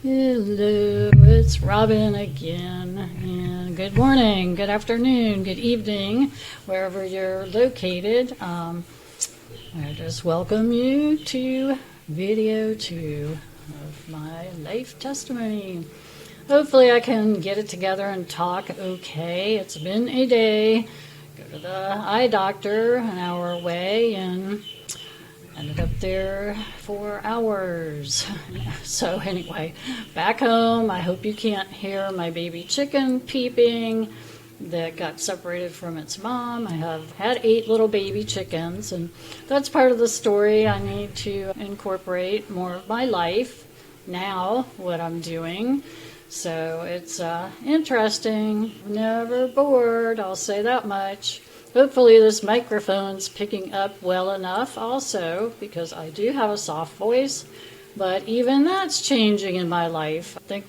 Hello, it's Robin again, and good morning, good afternoon, good evening, wherever you're located. I just welcome you to video 2 of my life testimony. Hopefully I can get it together and talk okay. It's been a day. Go to the eye doctor an hour away and ended up there 4 hours. So anyway, back home. I hope you can't hear my baby chicken peeping that got separated from its mom. I have had 8 little baby chickens, and that's part of the story. I need to incorporate more of my life now, what I'm doing. So it's interesting. Never bored, I'll say that much. Hopefully this microphone's picking up well enough also, because I do have a soft voice, but even that's changing in my life. I think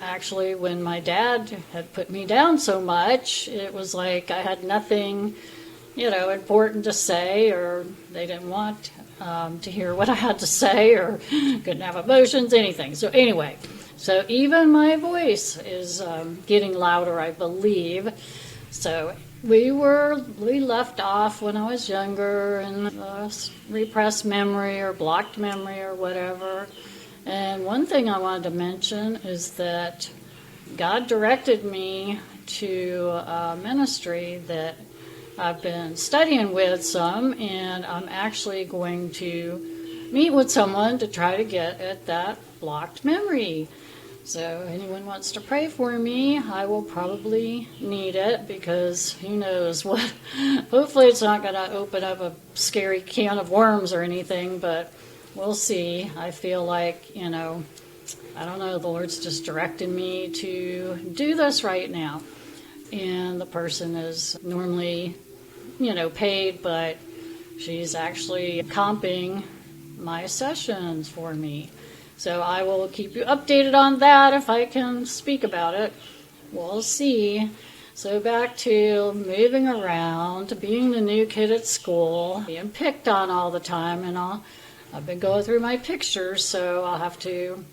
actually when my dad had put me down so much, it was like I had nothing, important to say, or they didn't want to hear what I had to say, or couldn't have emotions, anything. So anyway, so even my voice is getting louder, I believe. So we left off when I was younger, and repressed memory or blocked memory or whatever. And one thing I wanted to mention is that God directed me to a ministry that I've been studying with some, and I'm actually going to meet with someone to try to get at that blocked memory. So anyone wants to pray for me, I will probably need it, because who knows what. Hopefully it's not going to open up a scary can of worms or anything, but we'll see. I feel like, I don't know, the Lord's just directing me to do this right now. And the person is normally, paid, but she's actually comping my sessions for me. So I will keep you updated on that if I can speak about it. We'll see. So back to moving around, being the new kid at school, being picked on all the time, and I've been going through my pictures, so I'll have to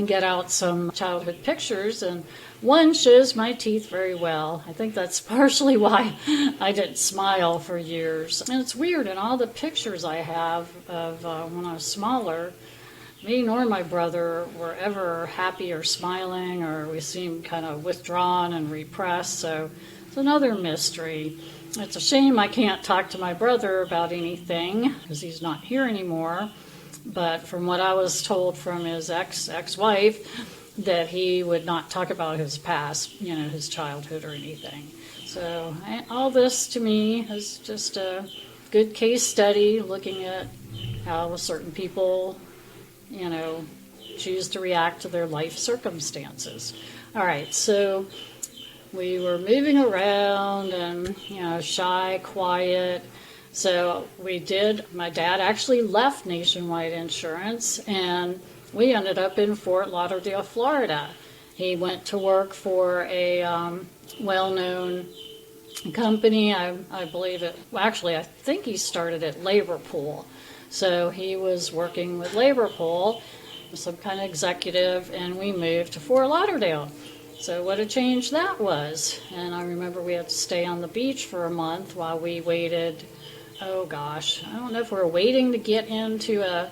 get out some childhood pictures, and one shows my teeth very well. I think that's partially why I didn't smile for years. And it's weird, in all the pictures I have of when I was smaller, me nor my brother were ever happy or smiling, or we seemed kind of withdrawn and repressed, so it's another mystery. It's a shame I can't talk to my brother about anything, because he's not here anymore, but from what I was told from his ex-wife, that he would not talk about his past, his childhood or anything. So all this to me is just a good case study, looking at how certain people choose to react to their life circumstances. All right, so we were moving around and, shy, quiet. So my dad actually left Nationwide Insurance, and we ended up in Fort Lauderdale, Florida. He went to work for a well-known company. I believe I think he started at Labor Pool. So he was working with Labor Pool, some kind of executive, and we moved to Fort Lauderdale. So what a change that was. And I remember we had to stay on the beach for a month while we waited. Oh gosh, I don't know if we're waiting to get into a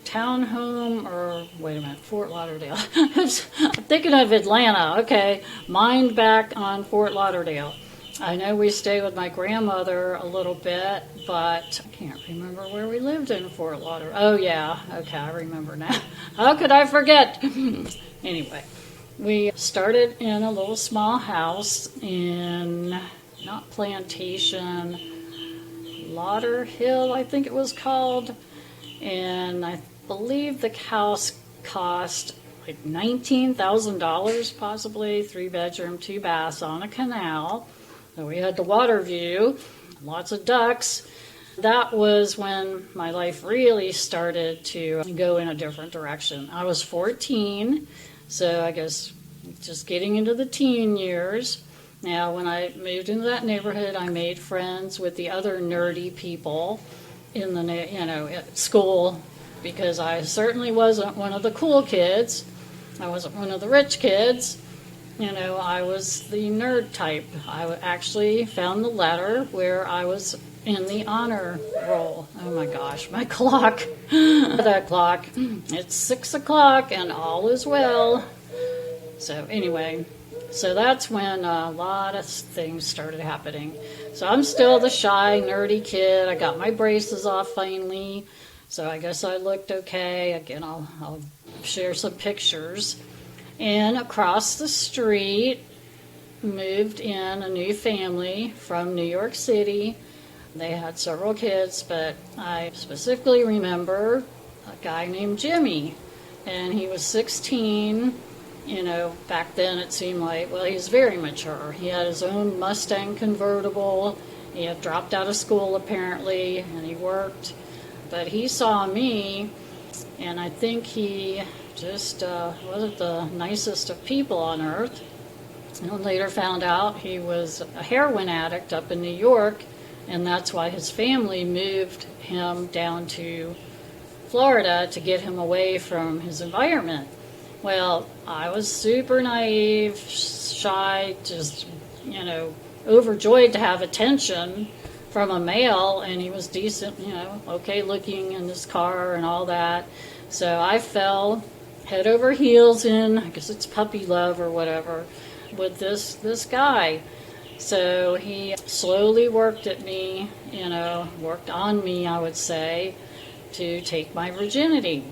townhome or, wait a minute, Fort Lauderdale. I'm thinking of Atlanta. Okay, mind back on Fort Lauderdale. I know we stayed with my grandmother a little bit, but I can't remember where we lived in Fort Lauderdale. Oh yeah, okay, I remember now. How could I forget? Anyway, we started in a little small house in, not Plantation, Lauderdale, I think it was called, and I believe the house cost like $19,000 possibly, 3-bedroom, 2 baths on a canal. So we had the water view, lots of ducks. That was when my life really started to go in a different direction. I was 14, so I guess just getting into the teen years. Now, when I moved into that neighborhood, I made friends with the other nerdy people in the, at school, because I certainly wasn't one of the cool kids. I wasn't one of the rich kids. I was the nerd type. I actually found the letter where I was in the honor roll. Oh my gosh, my clock. That clock. It's 6 o'clock and all is well. So anyway, so that's when a lot of things started happening. So I'm still the shy, nerdy kid. I got my braces off finally. So I guess I looked okay. Again, I'll share some pictures. And across the street moved in a new family from New York City. They had several kids, but I specifically remember a guy named Jimmy. And he was 16. Back then it seemed like, well, he was very mature. He had his own Mustang convertible. He had dropped out of school apparently, and he worked. But he saw me, and I think he just wasn't the nicest of people on earth. And later found out he was a heroin addict up in New York, and that's why his family moved him down to Florida to get him away from his environment. Well, I was super naive, shy, just, overjoyed to have attention from a male, and he was decent, okay looking in his car and all that. So I fell head over heels in, I guess it's puppy love or whatever, with this guy. So he slowly worked at me, worked on me, I would say, to take my virginity.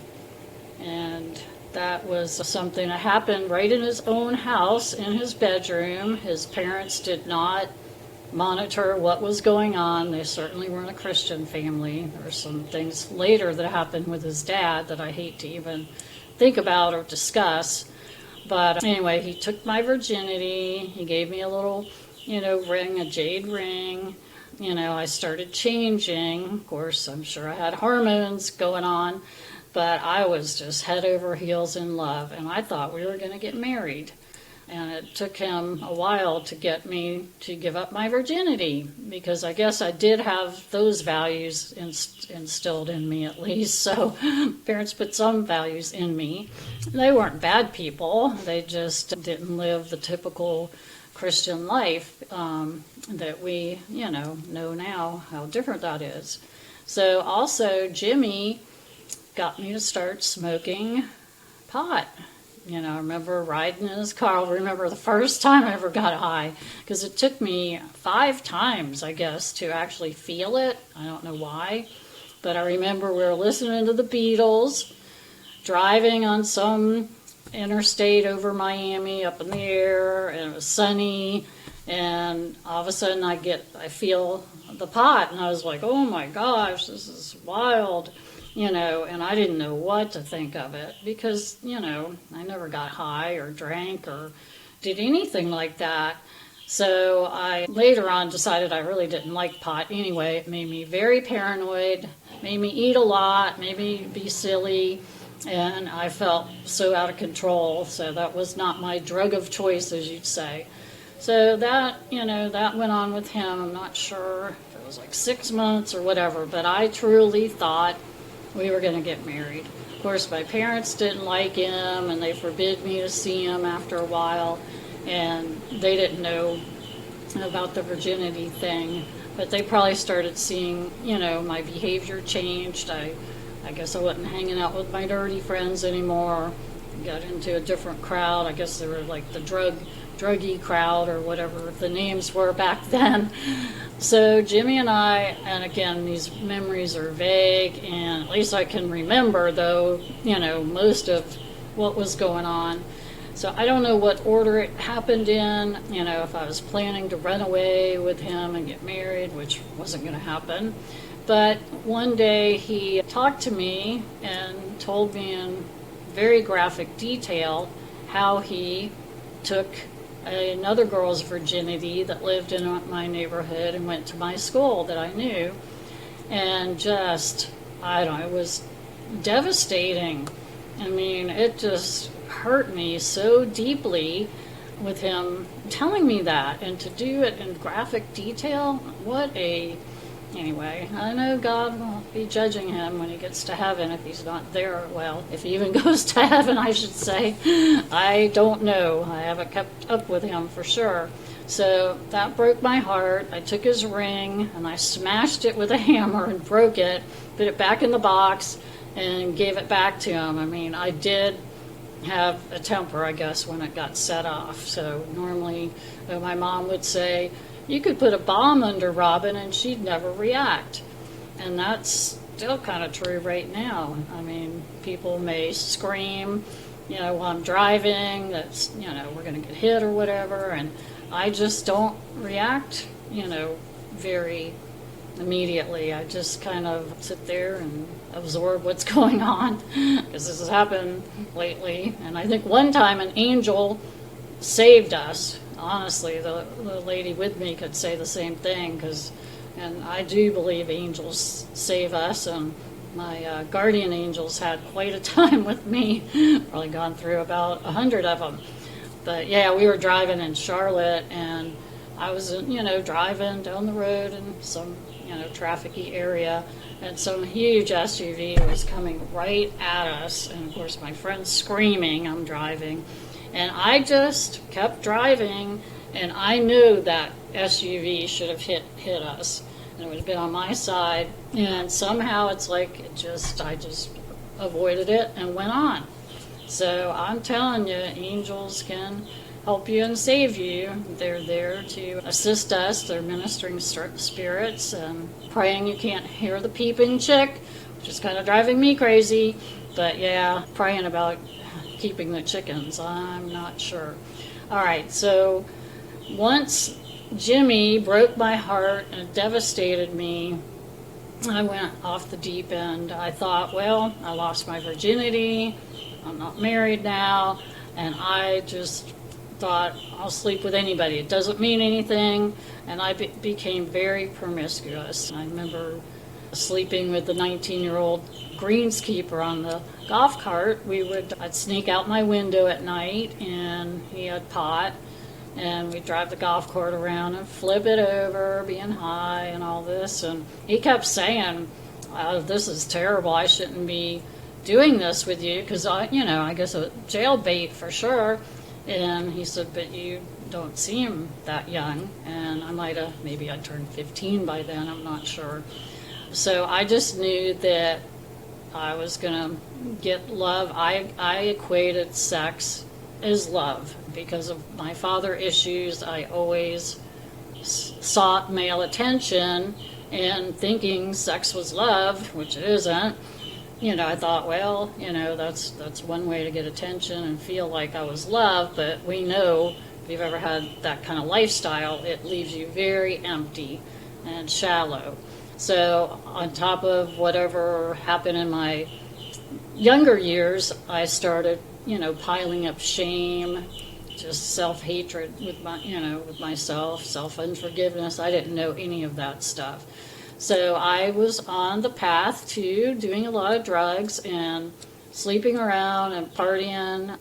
And that was something that happened right in his own house, in his bedroom. His parents did not monitor what was going on. They certainly weren't a Christian family. There were some things later that happened with his dad that I hate to even think about or discuss. But anyway, he took my virginity. He gave me a little, ring, a jade ring. I started changing. Of course, I'm sure I had hormones going on, but I was just head over heels in love, and I thought we were going to get married. And it took him a while to get me to give up my virginity, because I guess I did have those values instilled in me at least. So parents put some values in me. They weren't bad people. They just didn't live the typical Christian life that we, know now how different that is. So also Jimmy got me to start smoking pot. I remember riding in his car. I remember the first time I ever got high, because it took me 5 times, I guess, to actually feel it. I don't know why, but I remember we were listening to the Beatles, driving on some interstate over Miami, up in the air, and it was sunny, and all of a sudden I feel the pot, and I was like, oh my gosh, this is wild. And I didn't know what to think of it, because, I never got high or drank or did anything like that. So I later on decided I really didn't like pot anyway. It made me very paranoid, made me eat a lot, made me be silly, and I felt so out of control. So that was not my drug of choice, as you'd say. So that, that went on with him. I'm not sure if it was like 6 months or whatever, but I truly thought we were going to get married. Of course, my parents didn't like him, and they forbid me to see him after a while, and they didn't know about the virginity thing, but they probably started seeing, my behavior changed. I guess I wasn't hanging out with my dirty friends anymore. Got into a different crowd. I guess they were like the druggy crowd or whatever the names were back then. So Jimmy and I, and again, these memories are vague, and at least I can remember, though, most of what was going on. So I don't know what order it happened in, if I was planning to run away with him and get married, which wasn't going to happen. But one day he talked to me and told me in very graphic detail how he took another girl's virginity that lived in my neighborhood and went to my school that I knew, and just, it was devastating. I mean, it just hurt me so deeply with him telling me that, and to do it in graphic detail. What a anyway, I know God will be judging him when he gets to heaven if he's not there. Well, if he even goes to heaven, I should say. I don't know. I haven't kept up with him for sure. So that broke my heart. I took his ring and I smashed it with a hammer and broke it, put it back in the box, and gave it back to him. I mean, I did have a temper, I guess, when it got set off. So normally my mom would say, you could put a bomb under Robin and she'd never react. And that's still kind of true right now. I mean, people may scream, while I'm driving, that's, we're going to get hit or whatever. And I just don't react, very immediately. I just kind of sit there and absorb what's going on, because this has happened lately. And I think one time an angel saved us. Honestly, the lady with me could say the same thing, and I do believe angels save us, and my guardian angels had quite a time with me, probably gone through about 100 of them. But yeah, we were driving in Charlotte, and I was, driving down the road in some, trafficy area, and some huge SUV was coming right at us, and of course my friend's screaming, I'm driving, and I just kept driving, and I knew that SUV should have hit us, and it would have been on my side, and somehow it's like I just avoided it and went on. So I'm telling you, angels can help you and save you. They're there to assist us. They're ministering spirits, and praying you can't hear the peeping chick, which is kind of driving me crazy. But yeah, praying about keeping the chickens, I'm not sure. All right, so once Jimmy broke my heart and devastated me, I went off the deep end. I thought, well, I lost my virginity, I'm not married now, and I just thought, I'll sleep with anybody. It doesn't mean anything, and I became very promiscuous. I remember sleeping with the 19-year-old greenskeeper on the golf cart. I'd sneak out my window at night, and he had pot, and we'd drive the golf cart around and flip it over, being high and all this, and he kept saying, this is terrible, I shouldn't be doing this with you, because I guess a jail bait for sure. And he said, but you don't seem that young. And maybe I turned 15 by then, I'm not sure. So I just knew that I was going to get love. I equated sex as love. Because of my father issues, I always sought male attention, and thinking sex was love, which it isn't. I thought, well, that's one way to get attention and feel like I was loved, but we know, if you've ever had that kind of lifestyle, it leaves you very empty and shallow. So on top of whatever happened in my younger years, I started, piling up shame, just self-hatred with myself, self-unforgiveness. I didn't know any of that stuff. So I was on the path to doing a lot of drugs and sleeping around and partying,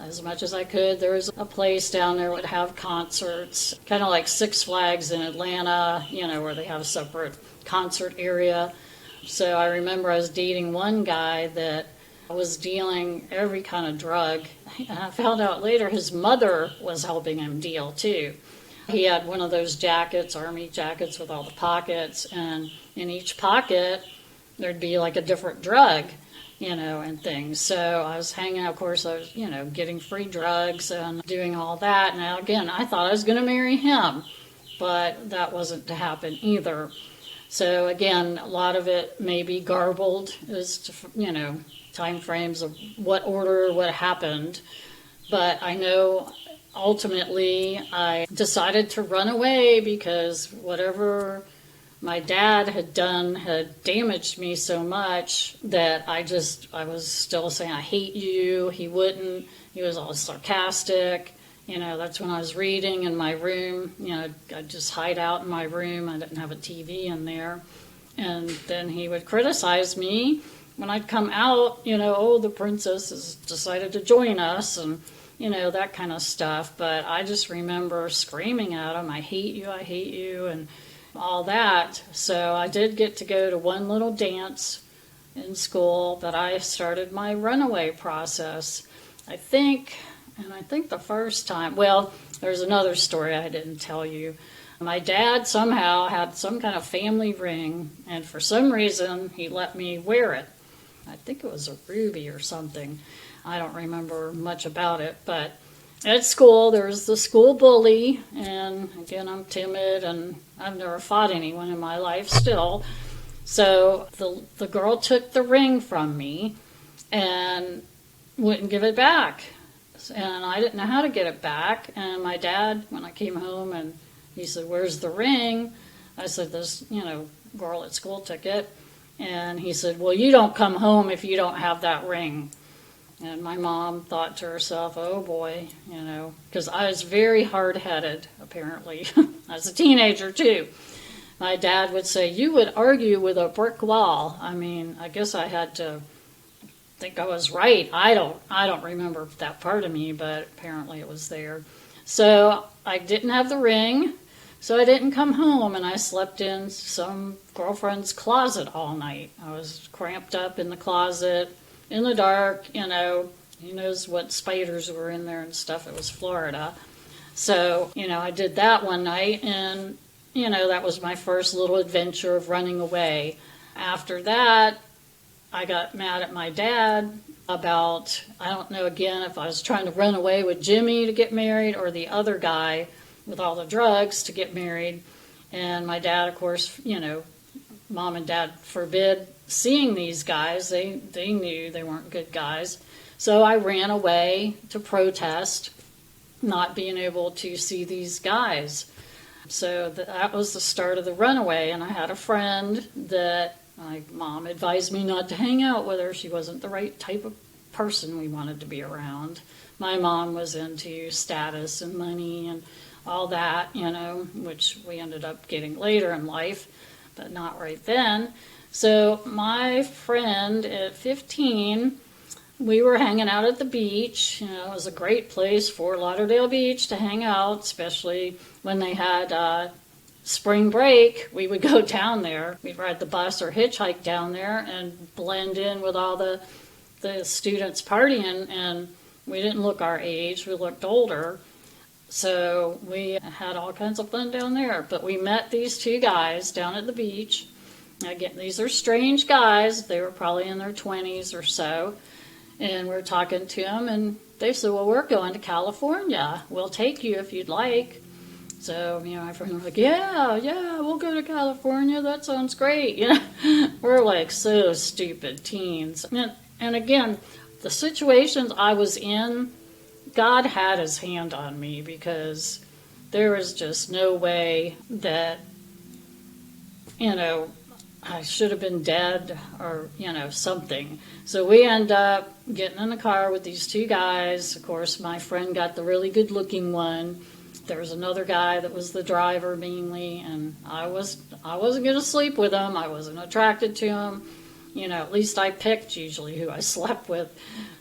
as much as I could. There was a place down there that would have concerts, kind of like Six Flags in Atlanta, where they have a separate concert area. So I remember I was dating one guy that was dealing every kind of drug. And I found out later his mother was helping him deal too. He had one of those jackets, army jackets with all the pockets, and in each pocket there'd be like a different drug, and things. So I was hanging out, of course, I was, getting free drugs and doing all that. Now, again, I thought I was going to marry him, but that wasn't to happen either. So again, a lot of it may be garbled as to, time frames of what order, what happened. But I know ultimately I decided to run away because whatever my dad had done had damaged me so much that I was still saying, I hate you. He wouldn't. He was all sarcastic. That's when I was reading in my room. I'd just hide out in my room. I didn't have a TV in there. And then he would criticize me when I'd come out, the princess has decided to join us, and that kind of stuff. But I just remember screaming at him, I hate you, and all that. So I did get to go to one little dance in school, but I started my runaway process. I think the first time, well, there's another story I didn't tell you. My dad somehow had some kind of family ring, and for some reason he let me wear it. I think it was a ruby or something. I don't remember much about it, but at school there was the school bully, and again, I'm timid and I've never fought anyone in my life still. So the girl took the ring from me and wouldn't give it back. And I didn't know how to get it back. And my dad, when I came home, and he said, "Where's the ring?" I said, "This, girl at school took it." And he said, "Well, you don't come home if you don't have that ring." And my mom thought to herself, "Oh boy," because I was very hard-headed, apparently, as a teenager too. My dad would say, "You would argue with a brick wall." I mean, I guess I had to think I was right. I don't remember that part of me, but apparently it was there. So I didn't have the ring, so I didn't come home, and I slept in some girlfriend's closet all night. I was cramped up in the closet in the dark, who knows what spiders were in there and stuff. It was Florida. So, I did that one night, and, that was my first little adventure of running away. After that, I got mad at my dad about, I don't know again if I was trying to run away with Jimmy to get married or the other guy with all the drugs to get married. And my dad, of course, Mom and Dad forbid seeing these guys. They knew they weren't good guys. So I ran away to protest not being able to see these guys. So that was the start of the runaway. And I had a friend that my mom advised me not to hang out with her. She wasn't the right type of person we wanted to be around. My mom was into status and money and all that, which we ended up getting later in life, but not right then. So my friend at 15, we were hanging out at the beach. It was a great place for Lauderdale Beach to hang out, especially when they had spring break. We would go down there. We'd ride the bus or hitchhike down there and blend in with all the students partying, and we didn't look our age. We looked older. So we had all kinds of fun down there. But we met these two guys down at the beach. Again, these are strange guys. They were probably in their 20s or so. And we were talking to them, and they said, "Well, we're going to California. We'll take you if you'd like." So, my friend was like, yeah, we'll go to California. That sounds great. We're like so stupid teens. And again, the situations I was in, God had his hand on me, because there was just no way that, I should have been dead or, something. So we end up getting in the car with these two guys. Of course, my friend got the really good looking one. There was another guy that was the driver mainly, and I wasn't going to sleep with him. I wasn't attracted to him. At least I picked usually who I slept with.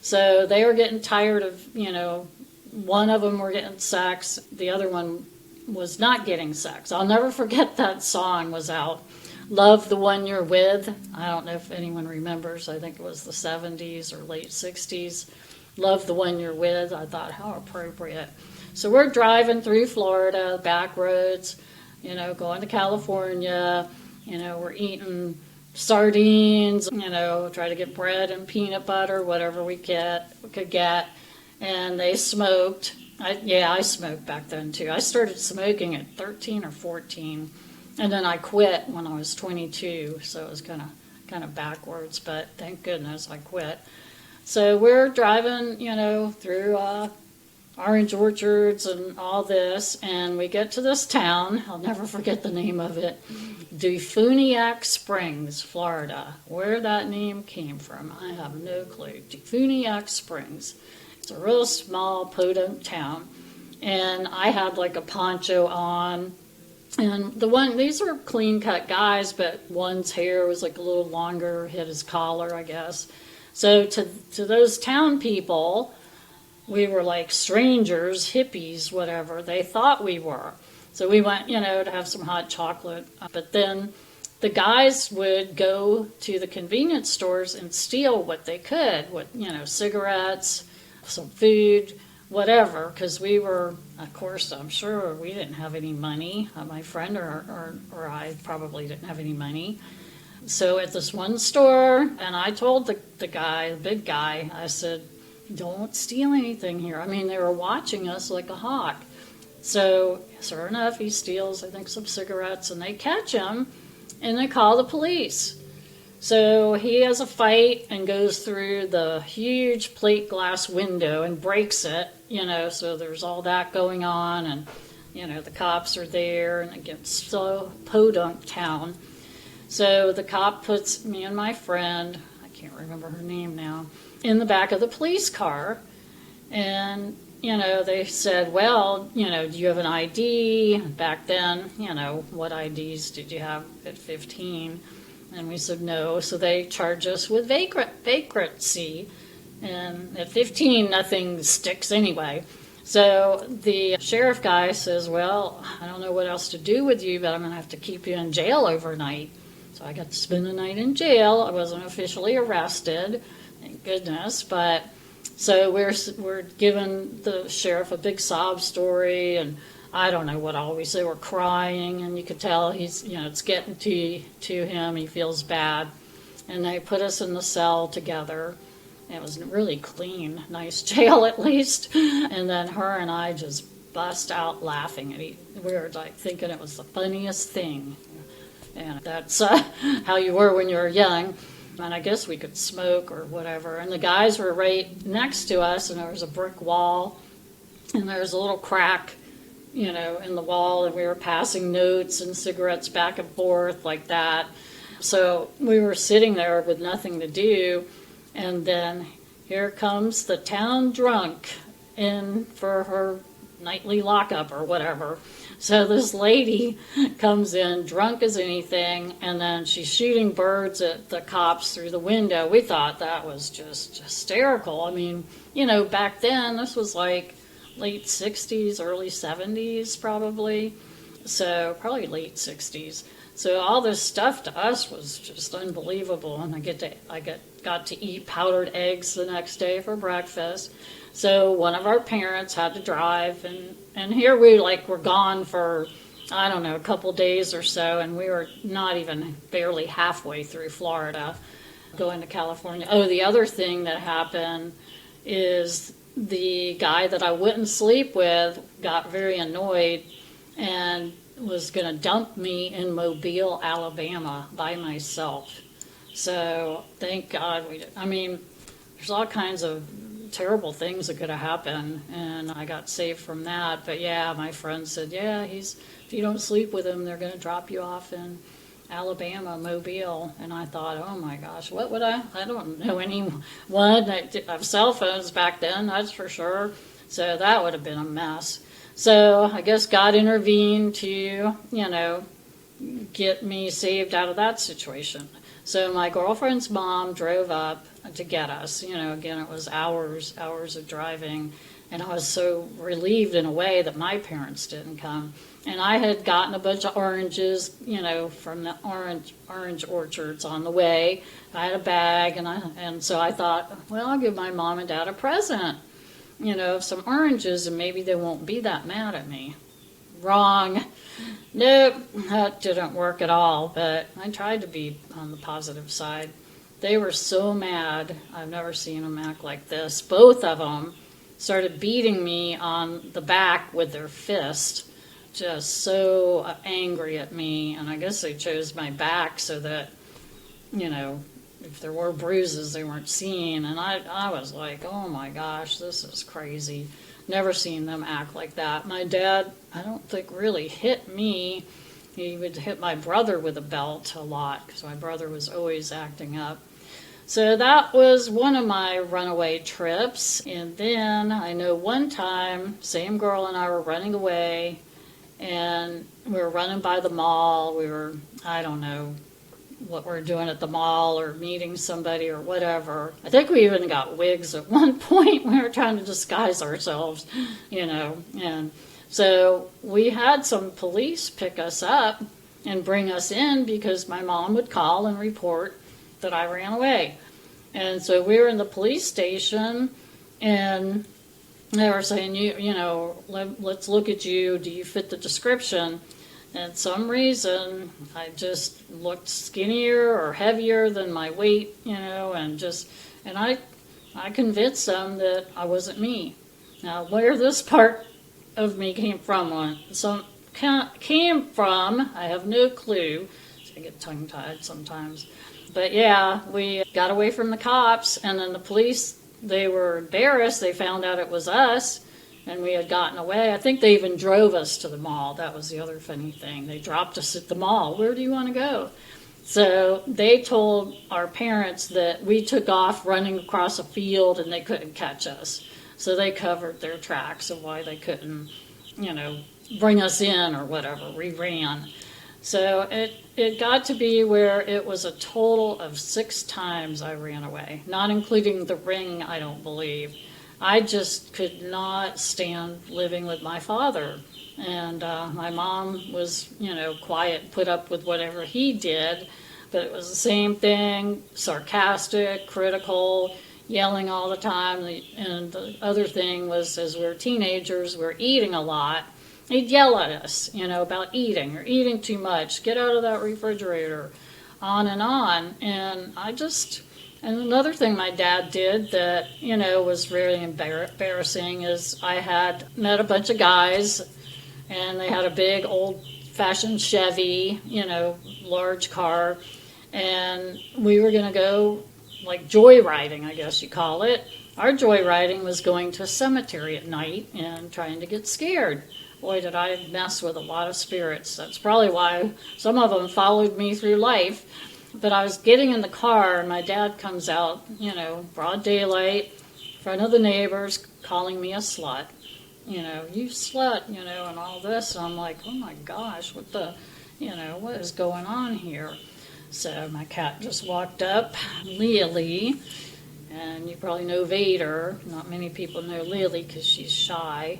So they were getting tired of, one of them were getting sex. The other one was not getting sex. I'll never forget that song was out. Love the One You're With. I don't know if anyone remembers. I think it was the 70s or late 60s. Love the One You're With. I thought, how appropriate. So we're driving through Florida, back roads, going to California. We're eating sardines, try to get bread and peanut butter, whatever we could get. And they smoked. I smoked back then too. I started smoking at 13 or 14. And then I quit when I was 22, so it was kind of backwards, but thank goodness I quit. So we're driving, through orange orchards and all this, and we get to this town. I'll never forget the name of it. Defuniak Springs, Florida. Where that name came from, I have no clue. Defuniak Springs. It's a real small, podunk town. And I had like a poncho on. And these were clean-cut guys, but one's hair was like a little longer, hit his collar, I guess. So to those town people, we were like strangers, hippies, whatever they thought we were. So we went, to have some hot chocolate. But then the guys would go to the convenience stores and steal what they could, cigarettes, some food, whatever, because we were, of course, I'm sure we didn't have any money. My friend or I probably didn't have any money. So at this one store, and I told the guy, the big guy, I said, don't steal anything here. I mean, they were watching us like a hawk. So sure enough, he steals, I think, some cigarettes, and they catch him, and they call the police. So he has a fight and goes through the huge plate glass window and breaks it, so there's all that going on, and, the cops are there, and it gets so podunk town. So the cop puts me and my friend, I can't remember her name now, in the back of the police car, and, they said, well, do you have an ID? Back then, what IDs did you have at 15? And we said no, so they charge us with vagrancy. And at 15, nothing sticks anyway. So the sheriff guy says, well, I don't know what else to do with you, but I'm going to have to keep you in jail overnight. So I got to spend the night in jail. I wasn't officially arrested, thank goodness. But so we're giving the sheriff a big sob story, and I don't know what all we say. We're crying, and you could tell he's, it's getting to him. He feels bad. And they put us in the cell together. It was really clean, nice jail at least. And then her and I just bust out laughing. And we were like thinking it was the funniest thing. And that's how you were when you were young. And I guess we could smoke or whatever. And the guys were right next to us, and there was a brick wall, and there was a little crack in the wall, and we were passing notes and cigarettes back and forth like that. So we were sitting there with nothing to do, and then here comes the town drunk in for her nightly lockup or whatever. So this lady comes in drunk as anything, and then she's shooting birds at the cops through the window. We thought that was just hysterical. I mean, back then, this was like late 60s, early 70s probably, so probably late 60s. So all this stuff to us was just unbelievable, and I got to eat powdered eggs the next day for breakfast. So one of our parents had to drive, and here we were gone for, I don't know, a couple days or so, and we were not even barely halfway through Florida going to California. Oh, the other thing that happened is the guy that I wouldn't sleep with got very annoyed and was going to dump me in Mobile, Alabama by myself. So thank God we did. I mean, there's all kinds of terrible things that could have happened, and I got saved from that. But yeah, my friend said, yeah, if you don't sleep with him, they're going to drop you off in Alabama, Mobile. And I thought, oh my gosh, what would I don't know anyone that did have cell phones back then, that's for sure. So that would have been a mess. So I guess God intervened to, get me saved out of that situation. So my girlfriend's mom drove up to get us. Again, it was hours of driving. And I was so relieved in a way that my parents didn't come. And I had gotten a bunch of oranges, from the orange orchards on the way. I had a bag, and so I thought, well, I'll give my mom and dad a present, of some oranges, and maybe they won't be that mad at me. Wrong. Nope, that didn't work at all, but I tried to be on the positive side. They were so mad. I've never seen them act like this. Both of them started beating me on the back with their fist, just so angry at me. And I guess they chose my back so that, if there were bruises, they weren't seen. And I was like, oh my gosh, this is crazy. Never seen them act like that. My dad, I don't think really hit me. He would hit my brother with a belt a lot because my brother was always acting up. So that was one of my runaway trips. And then I know one time, same girl and I were running away, and we were running by the mall. We were, I don't know what we were doing at the mall or meeting somebody or whatever. I think we even got wigs at one point. We were trying to disguise ourselves, and So we had some police pick us up and bring us in because my mom would call and report that I ran away. And so we were in the police station, and they were saying, let's look at you. Do you fit the description? And some reason, I just looked skinnier or heavier than my weight, and I convinced them that I wasn't me. Now, where this part of me came from, I have no clue. I get tongue-tied sometimes. But yeah, we got away from the cops, and then the police, they were embarrassed. They found out it was us, and we had gotten away. I think they even drove us to the mall. That was the other funny thing. They dropped us at the mall. Where do you want to go? So they told our parents that we took off running across a field and they couldn't catch us. So they covered their tracks of why they couldn't, bring us in or whatever. We ran. So it got to be where it was a total of 6 times I ran away, not including the ring, I don't believe. I just could not stand living with my father. And my mom was, quiet, put up with whatever he did. But it was the same thing, sarcastic, critical, yelling all the time. And the other thing was, as we were teenagers, we were eating a lot. He'd yell at us, about eating. You're eating too much. Get out of that refrigerator. On and on. And another thing my dad did that, was really embarrassing is I had met a bunch of guys, and they had a big old-fashioned Chevy, large car, and we were going to go, like, joyriding, I guess you call it. Our joyriding was going to a cemetery at night and trying to get scared. Boy, did I mess with a lot of spirits. That's probably why some of them followed me through life. But I was getting in the car, and my dad comes out, broad daylight, in front of the neighbors, calling me a slut. You slut, and all this. And I'm like, oh my gosh, what is going on here? So my cat just walked up, Lily, and you probably know Vader. Not many people know Lily because she's shy.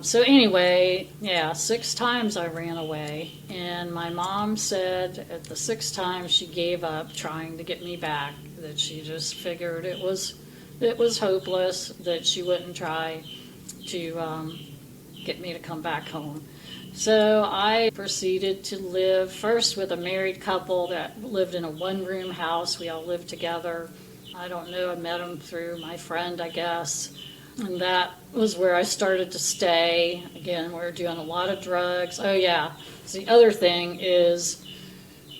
So anyway, 6 times I ran away, and my mom said at the 6th time she gave up trying to get me back, that she just figured it was hopeless, that she wouldn't try to get me to come back home. So I proceeded to live first with a married couple that lived in a 1-room house. We all lived together. I don't know, I met them through my friend, I guess. And that was where I started to stay. Again, we were doing a lot of drugs. Oh, yeah. So the other thing is,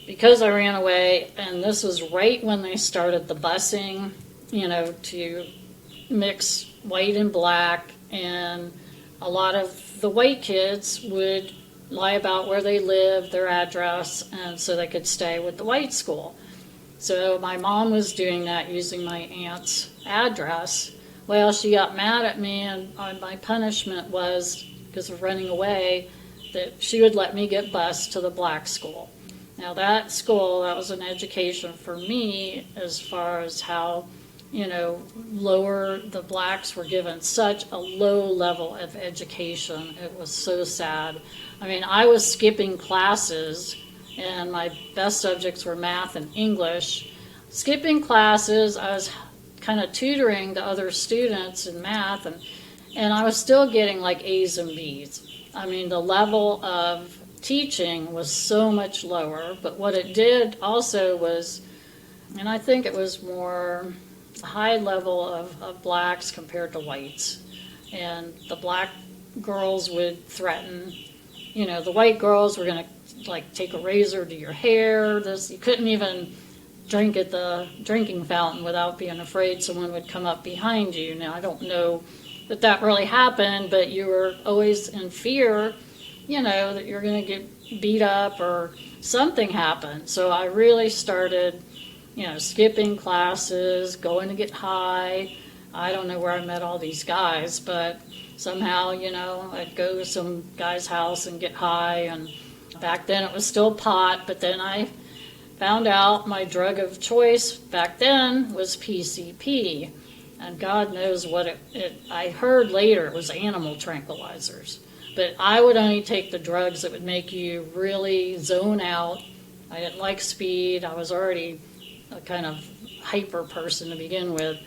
because I ran away, and this was right when they started the busing, to mix white and black, and a lot of the white kids would lie about where they lived, their address, and so they could stay with the white school. So my mom was doing that using my aunt's address. Well, she got mad at me, and my punishment was, because of running away, that she would let me get bused to the black school. Now that school, that was an education for me as far as how, lower the blacks were given such a low level of education. It was so sad. I mean, I was skipping classes, and my best subjects were math and English. Skipping classes, I was kind of tutoring the other students in math, and I was still getting like A's and B's. I mean, the level of teaching was so much lower, but what it did also was, and I think it was more high level of blacks compared to whites. And the black girls would threaten, the white girls were going to like take a razor to your hair. You couldn't even drink at the drinking fountain without being afraid someone would come up behind you. Now, I don't know that really happened, but you were always in fear, that you're going to get beat up or something happen. So I really started, skipping classes, going to get high. I don't know where I met all these guys, but somehow, I'd go to some guy's house and get high. And back then it was still pot, but then I found out my drug of choice back then was PCP. And God knows what I heard later it was animal tranquilizers. But I would only take the drugs that would make you really zone out. I didn't like speed. I was already a kind of hyper person to begin with.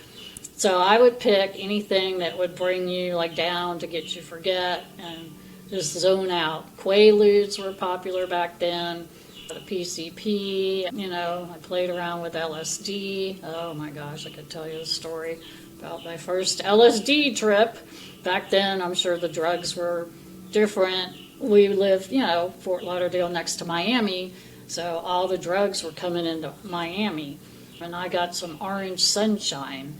So I would pick anything that would bring you like down to get you forget and just zone out. Quaaludes were popular back then. The PCP, I played around with LSD. Oh my gosh, I could tell you a story about my first LSD trip. Back then, I'm sure the drugs were different. We lived, Fort Lauderdale next to Miami, so all the drugs were coming into Miami. And I got some orange sunshine,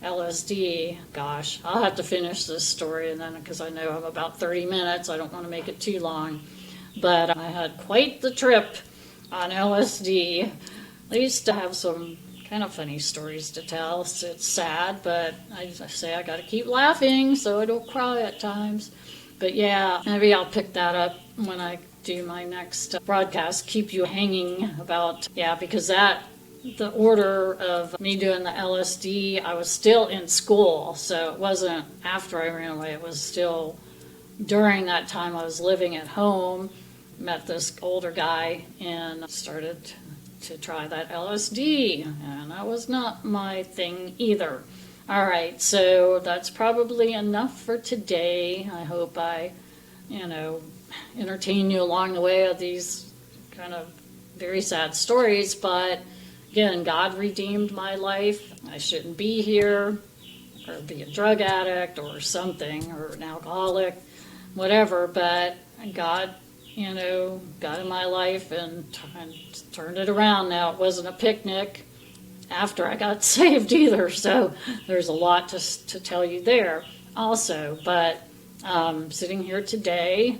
LSD. Gosh, I'll have to finish this story, and then because I know I'm about 30 minutes, I don't want to make it too long. But I had quite the trip on LSD. I used to have some kind of funny stories to tell. It's sad, but I say I got to keep laughing so I don't cry at times. But yeah, maybe I'll pick that up when I do my next broadcast. Keep you hanging about, because the order of me doing the LSD, I was still in school, so it wasn't after I ran away. It was still during that time. I was living at home, met this older guy, and started to try that LSD, and that was not my thing either. All right, so that's probably enough for today. I hope I, entertain you along the way of these kind of very sad stories, but again, God redeemed my life. I shouldn't be here, or be a drug addict, or something, or an alcoholic, whatever, but God got in my life and turned it around. Now, it wasn't a picnic after I got saved either, so there's a lot to tell you there also. But sitting here today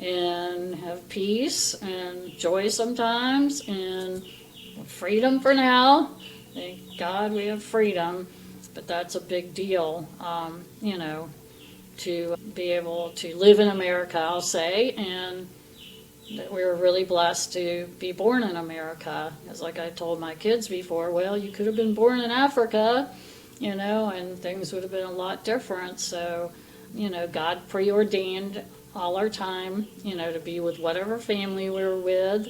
and have peace and joy sometimes and freedom for now. Thank God we have freedom, but that's a big deal, to be able to live in America, I'll say, and that we were really blessed to be born in America. Because like I told my kids before, well, you could have been born in Africa, and things would have been a lot different. So, God preordained all our time, to be with whatever family we were with,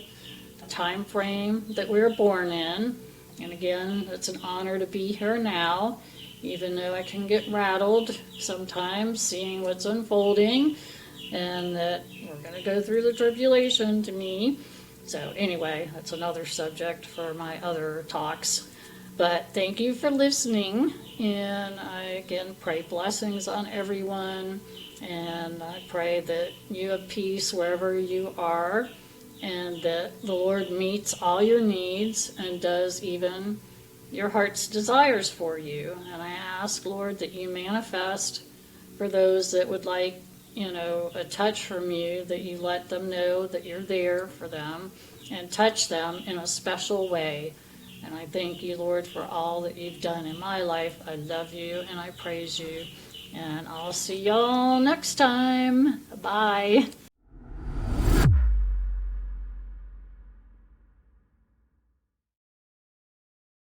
the time frame that we were born in. And again, it's an honor to be here now, even though I can get rattled sometimes seeing what's unfolding, and that we're going to go through the tribulation to me. So anyway, that's another subject for my other talks. But thank you for listening, and I again pray blessings on everyone, and I pray that you have peace wherever you are, and that the Lord meets all your needs and does even your heart's desires for you. And I ask, Lord, that you manifest for those that would like a touch from you, that you let them know that you're there for them and touch them in a special way. And I thank you, Lord, for all that you've done in my life. I love you and I praise you. And I'll see y'all next time. Bye.